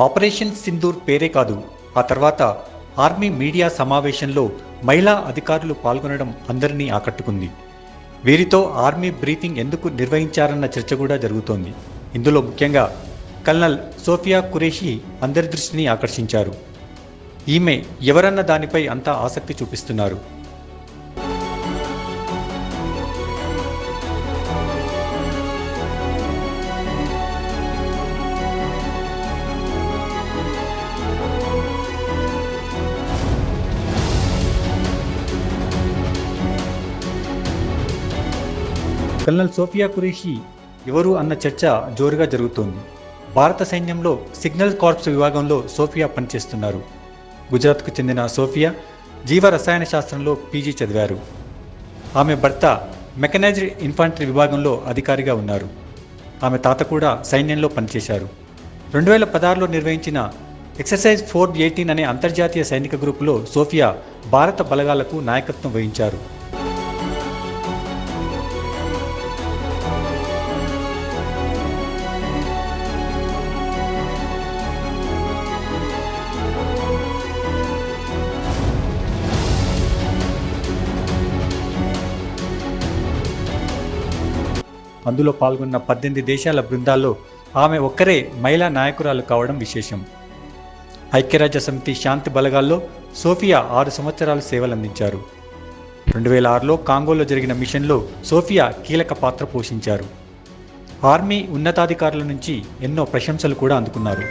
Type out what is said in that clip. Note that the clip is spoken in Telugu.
ఆపరేషన్ సింధూర్ పేరే కాదు, ఆ తర్వాత ఆర్మీ మీడియా సమావేశంలో మహిళా అధికారులు పాల్గొనడం అందరినీ ఆకట్టుకుంది. వీరితో ఆర్మీ బ్రీఫింగ్ ఎందుకు నిర్వహించారన్న చర్చ కూడా జరుగుతోంది. ఇందులో ముఖ్యంగా కల్నల్ సోఫియా ఖురేషీ అందరి దృష్టిని ఆకర్షించారు. ఈమె ఎవరన్న దానిపై అంతా ఆసక్తి చూపిస్తున్నారు. కల్నల్ సోఫియా ఖురేషీ ఎవరు అన్న చర్చ జోరుగా జరుగుతోంది. భారత సైన్యంలో సిగ్నల్ కార్ప్స్ విభాగంలో సోఫియా పనిచేస్తున్నారు. గుజరాత్కు చెందిన సోఫియా జీవ రసాయన శాస్త్రంలో పీజీ చదివారు. ఆమె భర్త మెకనైజ్డ్ ఇన్ఫాంట్రీ విభాగంలో అధికారిగా ఉన్నారు. ఆమె తాత కూడా సైన్యంలో పనిచేశారు. 2016లో నిర్వహించిన ఎక్సర్సైజ్ 418 అనే అంతర్జాతీయ సైనిక గ్రూపులో సోఫియా భారత బలగాలకు నాయకత్వం వహించారు. అందులో పాల్గొన్న 18 దేశాల బృందాల్లో ఆమె ఒక్కరే మహిళా నాయకురాలు కావడం విశేషం. ఐక్యరాజ్య సమితి శాంతి బలగాల్లో సోఫియా 6 సంవత్సరాలు సేవలందించారు. 2006లో కాంగోలో జరిగిన మిషన్లో సోఫియా కీలక పాత్ర పోషించారు. ఆర్మీ ఉన్నతాధికారుల నుంచి ఎన్నో ప్రశంసలు కూడా అందుకున్నారు.